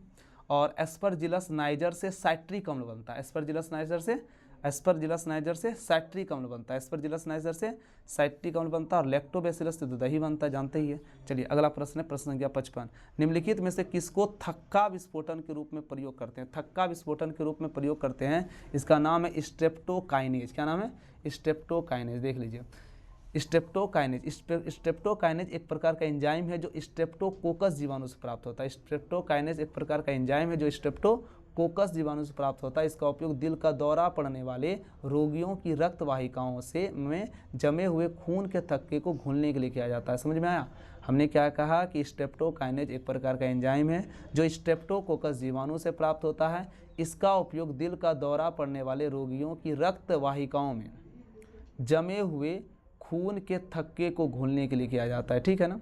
और एस्परजिलस नाइजर से साइट्रिक अम्ल बनता है। एस्परजिलस नाइजर से एस्परजिलस नाइजर से साइट्रिक अम्ल बनता है, एस्परजिलस नाइजर से साइट्रिक अम्ल बनता है और लैक्टोबैसिलस से तो दही बनता है, जानते ही है। चलिए अगला प्रश्न है प्रश्न संख्या 55। निम्नलिखित में से किसको थक्का विस्फोटन के रूप में प्रयोग करते हैं? थक्का विस्फोटन के रूप में प्रयोग करते हैं, इसका नाम है स्ट्रेप्टोकाइनेज। क्या नाम है? स्ट्रेप्टोकाइनेज। देख लीजिए स्ट्रेप्टोकाइनेज एक प्रकार का एंजाइम है जो स्ट्रेप्टोकोकस जीवाणु से प्राप्त होता है। स्ट्रेप्टोकाइनेज एक प्रकार का एंजाइम है जो स्ट्रेप्टोकोकस जीवाणु से प्राप्त होता है। इसका उपयोग दिल का दौरा पड़ने वाले रोगियों की रक्त वाहिकाओं में जमे हुए खून के थक्के को घुलने के लिए किया जाता है। समझ में आया? हमने क्या कहा कि स्ट्रेप्टोकाइनेज एक प्रकार का एंजाइम है जो स्ट्रेप्टोकोकस जीवाणु से प्राप्त होता है। इसका उपयोग दिल का दौरा पड़ने वाले रोगियों की रक्त वाहिकाओं में जमे हुए खून के थक्के को घोलने के लिए किया जाता है, ठीक है ना।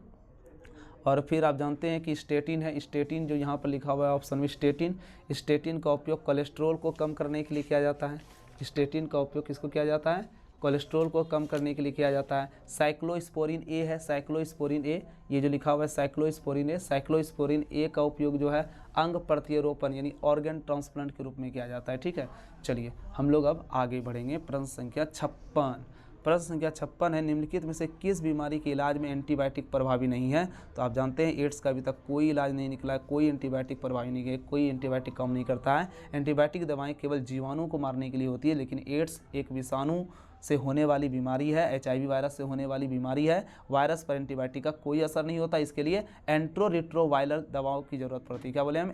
और फिर आप जानते हैं कि स्टेटिन है, स्टेटिन जो यहाँ पर लिखा हुआ है ऑप्शन में स्टेटिन का उपयोग कोलेस्ट्रॉल को कम करने के लिए किया जाता है। स्टेटिन का उपयोग किसको किया जाता है? कोलेस्ट्रॉल को कम करने के लिए किया जाता है। साइक्लोस्पोरिन ए है, साइक्लोस्पोरिन ए, ये जो लिखा हुआ है साइक्लोस्पोरिन ए, साइक्लोस्पोरिन ए का उपयोग जो है अंग प्रत्यारोपण यानी ऑर्गन ट्रांसप्लांट के रूप में किया जाता है, ठीक है। चलिए हम लोग अब आगे बढ़ेंगे। प्रश्न संख्या 56। प्रश्न संख्या 56 है, निम्नलिखित में से किस बीमारी के इलाज में एंटीबायोटिक प्रभावी नहीं है? तो आप जानते हैं एड्स का अभी तक कोई इलाज नहीं निकला है, कोई एंटीबायोटिक प्रभावी नहीं है, कोई एंटीबायोटिक काम नहीं करता है। एंटीबायोटिक दवाएं केवल जीवाणु को मारने के लिए होती है, लेकिन एड्स एक विषाणु से होने वाली बीमारी है, HIV वायरस से होने वाली बीमारी है। वायरस पर एंटीबायोटिक का कोई असर नहीं होता, इसके लिए एंटीरिट्रोवायरल दवाओं की जरूरत पड़ती है। क्या बोले हम?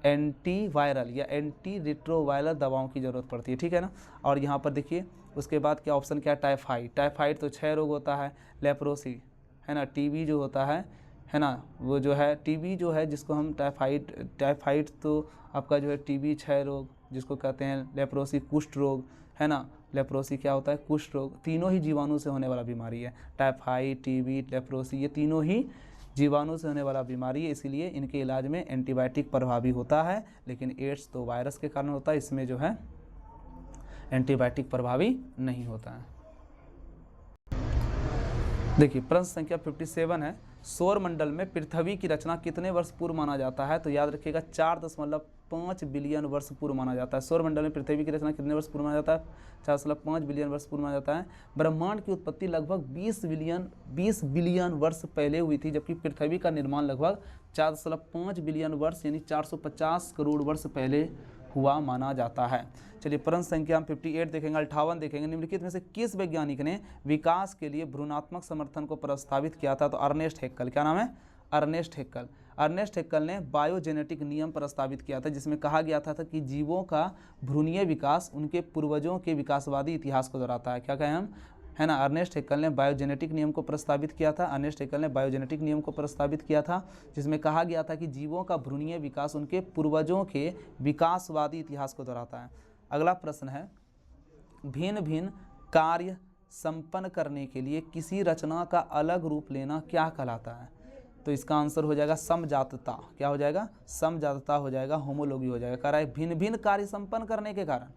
एंटीवायरल या एंटीरिट्रोवायरल दवाओं की जरूरत पड़ती है, ठीक है ना। और यहाँ पर देखिए उसके बाद क्या ऑप्शन क्या है? टाइफाइड। टाइफाइड तो 6 रोग होता है, लेप्रोसी है ना, टीबी जो होता है ना, वो जो है टीबी जो है जिसको हम टाइफाइड तो आपका जो है टीबी 6 रोग जिसको कहते हैं, लेप्रोसी कुष्ठ रोग है ना, लेप्रोसी क्या होता है? कुष्ठ रोग। तीनों ही जीवाणु से होने वाला बीमारी है, टाइफाइड, टीबी, लेप्रोसी, ये तीनों ही जीवाणु से होने वाला बीमारी है, इसीलिए इनके इलाज में एंटीबायोटिक प्रभावी होता है। लेकिन एड्स तो वायरस के कारण होता है, इसमें जो है एंटीबायोटिक प्रभावी नहीं होता है। देखिए प्रश्न संख्या 57 है, सौर मंडल में पृथ्वी की रचना कितने वर्ष पूर्व माना जाता है? तो याद रखिएगा 4.5 बिलियन वर्ष पूर्व माना जाता है। सौर मंडल में पृथ्वी की रचना कितने वर्ष पूर्व माना जाता है? 4.5 बिलियन वर्ष पूर्व माना जाता है। ब्रह्मांड की उत्पत्ति लगभग 20 बिलियन वर्ष पहले हुई थी, जबकि पृथ्वी का निर्माण लगभग 4.5 बिलियन वर्ष यानी 450 करोड़ वर्ष पहले हुआ माना जाता है। चलिए प्रश्न संख्या हम 58 देखेंगे, 58 देखेंगे। निम्नलिखित में से किस वैज्ञानिक ने विकास के लिए भ्रूणात्मक समर्थन को प्रस्तावित किया था? तो अर्नेस्ट हैक्कल। क्या नाम है? अर्नेस्ट हैक्कल। अर्नेस्ट हैक्कल ने बायोजेनेटिक नियम प्रस्तावित किया था, जिसमें कहा गया था कि जीवों का भ्रूणीय विकास उनके पूर्वजों के विकासवादी इतिहास को दोहराता है। क्या कहें हम? है ना, अर्नेस्ट हैक्कल ने बायोजेनेटिक नियम को प्रस्तावित किया था। अर्नेस्ट हैक्कल ने बायोजेनेटिक नियम को प्रस्तावित किया था, जिसमें कहा गया था कि जीवों का भ्रूणीय विकास उनके पूर्वजों के विकासवादी इतिहास को दोहराता है। अगला प्रश्न है, भिन्न भिन्न कार्य संपन्न करने के लिए किसी रचना का अलग रूप लेना क्या कहलाता है? तो इसका आंसर हो जाएगा समजातता। क्या हो जाएगा? समजातता हो जाएगा, होमोलॉगी हो जाएगा। कह रहा है भिन्न भिन्न कार्य संपन्न करने के कारण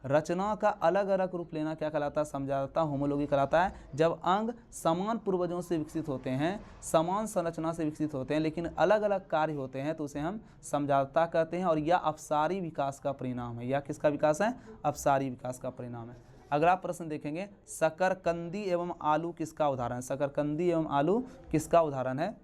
रचना का अलग अलग रूप लेना क्या कहलाता है? समजातता, होमोलॉगी कहलाता है। जब अंग समान पूर्वजों से विकसित होते हैं, समान संरचना से विकसित होते हैं, लेकिन अलग अलग कार्य होते हैं, तो उसे हम समजातता कहते हैं। और यह अपसारी विकास का परिणाम है। यह किसका विकास है? अपसारी विकास का परिणाम है। अगला प्रश्न देखेंगे, शकरकंदी एवं आलू किसका उदाहरण है? शकरकंदी एवं आलू किसका उदाहरण है?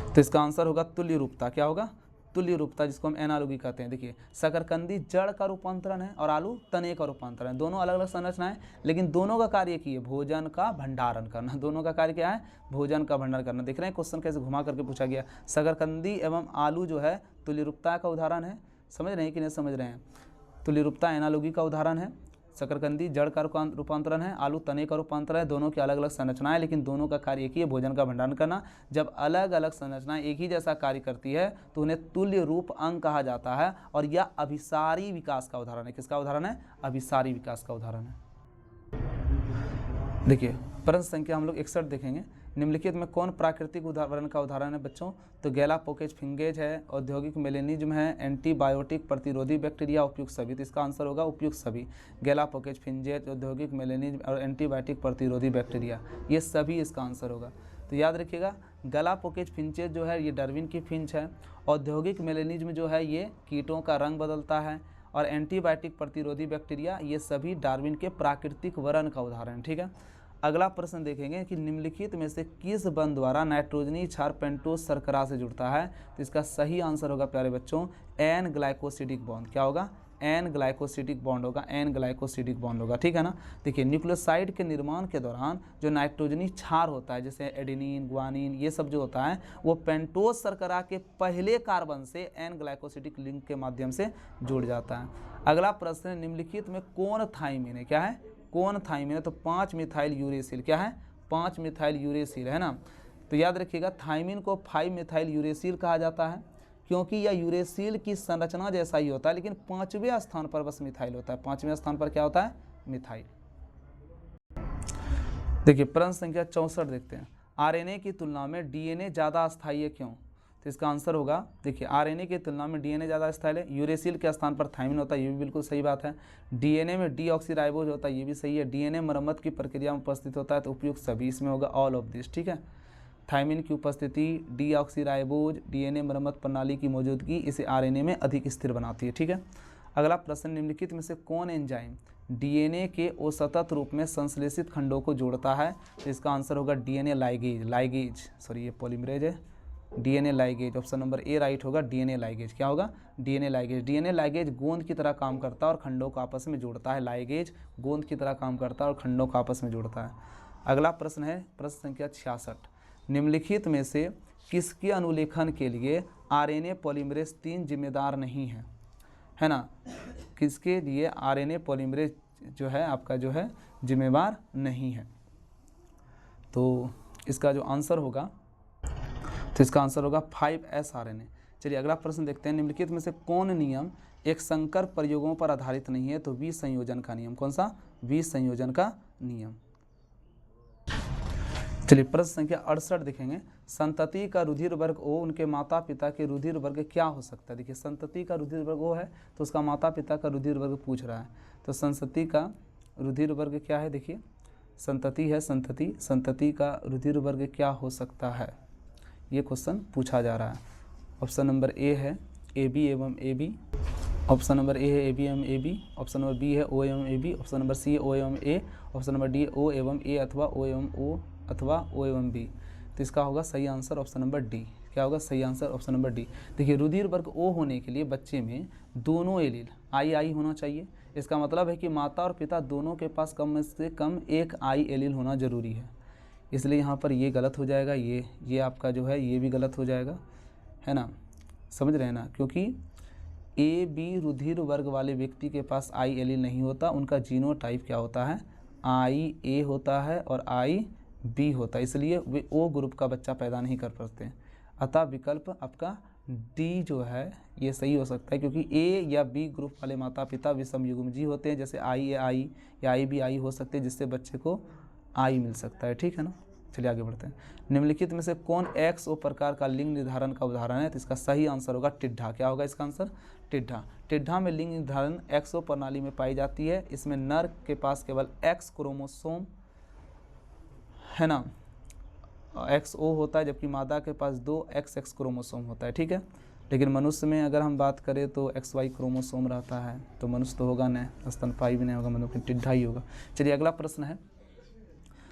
तो इसका आंसर होगा तुल्य रूपता। क्या होगा? तुल्य रूपता, जिसको हम एनालॉगी कहते हैं। देखिए शकरकंदी जड़ का रूपांतरण है और आलू तने का रूपांतरण है। दोनों अलग अलग संरचनाएं, लेकिन दोनों का कार्य की है भोजन का भंडारण करना। दोनों का कार्य क्या है? भोजन का भंडारण करना। देख रहे हैं क्वेश्चन कैसे घुमा करके पूछा गया। शकरकंदी एवं आलू जो है तुल्य रूपता का उदाहरण है। समझ रहे हैं कि नहीं समझ रहे हैं? तुल्य रूपता एनालॉगी का उदाहरण है। शकरकंदी जड़ का रूपांतरण है, आलू तने का रूपांतरण है। दोनों की अलग अलग संरचनाएं, लेकिन दोनों का कार्य एक ही है, भोजन का भंडारण करना। जब अलग अलग संरचनाएं एक ही जैसा कार्य करती है तो उन्हें तुल्य रूप अंग कहा जाता है। और यह अभिसारी विकास का उदाहरण है। किसका उदाहरण है? अभिसारी विकास का उदाहरण है। देखिए प्रश्न संख्या हम लोग 61 देखेंगे। निम्नलिखित में कौन प्राकृतिक उदाहरण का उदाहरण है बच्चों? तो गैलापोकेज फिंगेज है, औद्योगिक मेलेनिज्म है, एंटीबायोटिक प्रतिरोधी बैक्टीरिया, उपयुक्त सभी। तो इसका आंसर होगा उपयुक्त सभी। गैलापोकेज फिंगेज, औद्योगिक मेलेनिज्म और एंटीबायोटिक प्रतिरोधी बैक्टीरिया, ये सभी इसका आंसर होगा। तो याद रखिएगा गैलापोकेज फिंचेज जो है ये डार्विन की फिंच है। औद्योगिक मेलेनिज्म जो है ये कीटों का रंग बदलता है। और एंटीबायोटिक प्रतिरोधी बैक्टीरिया, ये सभी डार्विन के प्राकृतिक वर्ण का उदाहरण है। ठीक है, अगला प्रश्न देखेंगे कि निम्नलिखित में से किस बंध द्वारा नाइट्रोजनी क्षार पेंटोस शर्करा से जुड़ता है। तो इसका सही आंसर होगा प्यारे बच्चों एन ग्लाइकोसिडिक बॉन्ड। क्या होगा? एन ग्लाइकोसिडिक बॉन्ड होगा, एन ग्लाइकोसिडिक बॉन्ड होगा। ठीक है ना। देखिए न्यूक्लियोसाइड के निर्माण के दौरान जो नाइट्रोजनी क्षार होता है, जैसे एडेनिन, ग्वानिन, ये सब जो होता है वो पेंटोस शर्करा के पहले कार्बन से एन ग्लाइकोसिडिक लिंक के माध्यम से जुड़ जाता है। अगला प्रश्न, निम्नलिखित में कौन थाइमिन है? क्या है? कौन थाइमिन है? तो 5 मिथाइल यूरेसिल। क्या है? 5 मिथाइल यूरेसिल है ना। तो याद रखिएगा थाइमिन को 5 मिथाइल यूरेसिल कहा जाता है, क्योंकि यह यूरेसिल की संरचना जैसा ही होता है, लेकिन 5वें स्थान पर बस मिथाइल होता है। 5वें स्थान पर क्या होता है? मिथाइल। देखिए प्रश्न संख्या 64 देखते हैं। आरएनए की तुलना में डीएनए ज़्यादा अस्थायी है, क्यों? तो इसका आंसर होगा, देखिए आरएनए की तुलना में डीएनए ज़्यादा अस्थायी है। यूरेसिल के स्थान पर थाइमिन होता है, ये भी बिल्कुल सही बात है। डीएनए में डीऑक्सीराइबोज होता है, ये भी सही है। डीएनए मरम्मत की प्रक्रिया में उपस्थित होता है, तो उपयुक्त सभी इसमें होगा, ऑल ऑफ दिस। ठीक है, थाइमिन की उपस्थिति, डीऑक्सीराइबोज, डीएनए मरम्मत प्रणाली की मौजूदगी इसे आरएनए में अधिक स्थिर बनाती है। ठीक है, अगला प्रश्न, निम्नलिखित में से कौन एंजाइम डीएनए के असतत रूप में संश्लेषित खंडों को जोड़ता है? तो इसका आंसर होगा डीएनए लाइगेज, सॉरी ये पॉलीमरेज है, डीएनए लाइगेज। ऑप्शन नंबर ए राइट होगा, डीएनए लाइगेज। क्या होगा? DNA ligase. डीएनए लाइगेज गोंद की तरह काम करता है और खंडों को आपस में जोड़ता है। लाइगेज गोंद की तरह काम करता है और खंडों को आपस में जोड़ता है। अगला प्रश्न है प्रश्न संख्या 66। निम्नलिखित में से किसके अनुलेखन के लिए आरएनए पॉलीमरेज 3 जिम्मेदार नहीं है ना? किसके लिए आरएनए पॉलीमरेज जो है आपका जो है जिम्मेदार नहीं है? तो इसका जो आंसर होगा, तो इसका आंसर होगा 5S आरएनए। चलिए अगला प्रश्न देखते हैं। निम्नलिखित में से कौन नियम एक संकर प्रयोगों पर आधारित नहीं है? तो विसंयोजन का नियम। कौन सा? विसंयोजन का नियम। चलिए प्रश्न संख्या 68 देखेंगे। संतति का रुधिर वर्ग O उनके माता पिता के रुधिर वर्ग क्या हो सकता है? देखिए संतति का रुधिर वर्ग O है, तो उसका माता पिता का रुधिर वर्ग पूछ रहा है। तो संतति का रुधिर वर्ग क्या है? देखिए संतति है, संतति का रुधिर वर्ग क्या हो सकता है, ये क्वेश्चन पूछा जा रहा है। ऑप्शन नंबर ए है AB एवं AB, ऑप्शन नंबर ए है AB एवं AB, ऑप्शन नंबर बी है O एवं AB, ऑप्शन नंबर सी है O एवं A, option number D O एवं A अथवा O एवं O अथवा O एवं B। तो इसका होगा सही आंसर ऑप्शन नंबर डी। क्या होगा सही आंसर? Option number D. देखिए रुधिर वर्ग O होने के लिए बच्चे में दोनों एलील आई होना चाहिए। इसका मतलब है कि माता और पिता दोनों के पास कम से कम एक आई एलील होना जरूरी है, इसलिए यहाँ पर ये गलत हो जाएगा, ये आपका जो है ये भी गलत हो जाएगा, है ना? समझ रहे हैं ना? क्योंकि AB रुधिर वर्ग वाले व्यक्ति के पास आई एलील नहीं होता, उनका जीनोटाइप क्या होता है? IA होता है और IB होता है, इसलिए वे O ग्रुप का बच्चा पैदा नहीं कर पाते हैं। अतः विकल्प आपका डी जो है ये सही हो सकता है, क्योंकि A या B ग्रुप वाले माता पिता विषम युग्मजी होते हैं, जैसे IA या IB हो सकते हैं, जिससे बच्चे को आई मिल सकता है। ठीक है ना। चलिए आगे बढ़ते हैं। निम्नलिखित में से कौन XO प्रकार का लिंग निर्धारण का उदाहरण है? तो इसका सही आंसर होगा टिड्ढा। क्या होगा इसका आंसर? टिड्ढा। टिड्ढा में लिंग निर्धारण XO प्रणाली में पाई जाती है। इसमें नर के पास केवल X क्रोमोसोम है ना, XO होता है, जबकि मादा के पास 2 XX क्रोमोसोम होता है। ठीक है, लेकिन मनुष्य में अगर हम बात करें तो XY क्रोमोसोम रहता है, तो मनुष्य तो होगा नहीं, स्तनपायी भी नहीं होगा, मनुष्य टिड्ढा ही होगा। चलिए अगला प्रश्न है।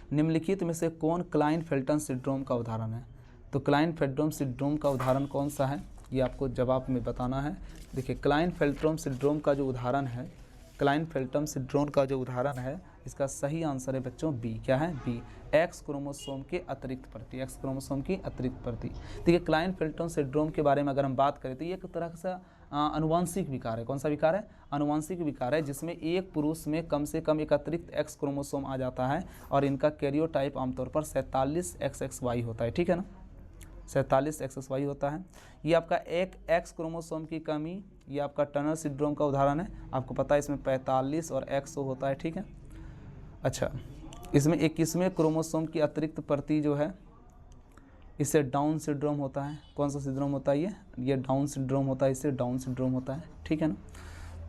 निम्नलिखित में से कौन क्लाइन-फेल्टन सिंड्रोम का उदाहरण है? तो क्लाइन-फेल्टन सिंड्रोम का उदाहरण कौन सा है, ये आपको जवाब में बताना है। देखिए क्लाइन-फेल्टन सिंड्रोम का जो उदाहरण है, क्लाइन-फेल्टन सिंड्रोम का जो उदाहरण है, इसका सही आंसर है बच्चों बी। क्या है? बी। X क्रोमोसोम के अतिरिक्त प्रति, X क्रोमोसोम की अतिरिक्त प्रति। देखिए क्लाइन-फेल्टन सिंड्रोम के बारे में अगर हम बात करें तो ये एक तरह से अनुवांशिक विकार है। कौन सा विकार है? अनुवांशिक विकार है, जिसमें एक पुरुष में कम से कम एक अतिरिक्त X क्रोमोसोम आ जाता है और इनका कैरियोटाइप आमतौर पर 47XXY होता है। ठीक है ना, 47XXY होता है। ये आपका एक X क्रोमोसोम की कमी, ये आपका टनर सिंड्रोम का उदाहरण है। आपको पता है इसमें 45 और XO होता है। ठीक है, अच्छा इसमें 21वें क्रोमोसोम की अतिरिक्त प्रति जो है, इससे डाउन सिंड्रोम होता है। कौन सा सिंड्रोम होता है? ये डाउन सिंड्रोम होता है, इससे डाउन सिंड्रोम होता है। ठीक है ना।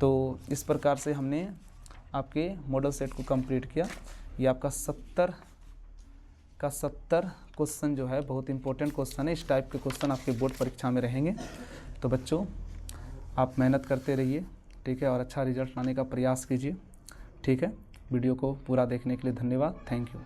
तो इस प्रकार से हमने आपके मॉडल सेट को कंप्लीट किया। ये आपका 70 क्वेश्चन जो है बहुत इंपॉर्टेंट क्वेश्चन है। इस टाइप के क्वेश्चन आपके बोर्ड परीक्षा में रहेंगे। तो बच्चों आप मेहनत करते रहिए, ठीक है, और अच्छा रिजल्ट लाने का प्रयास कीजिए। ठीक है, वीडियो को पूरा देखने के लिए धन्यवाद। Thank you.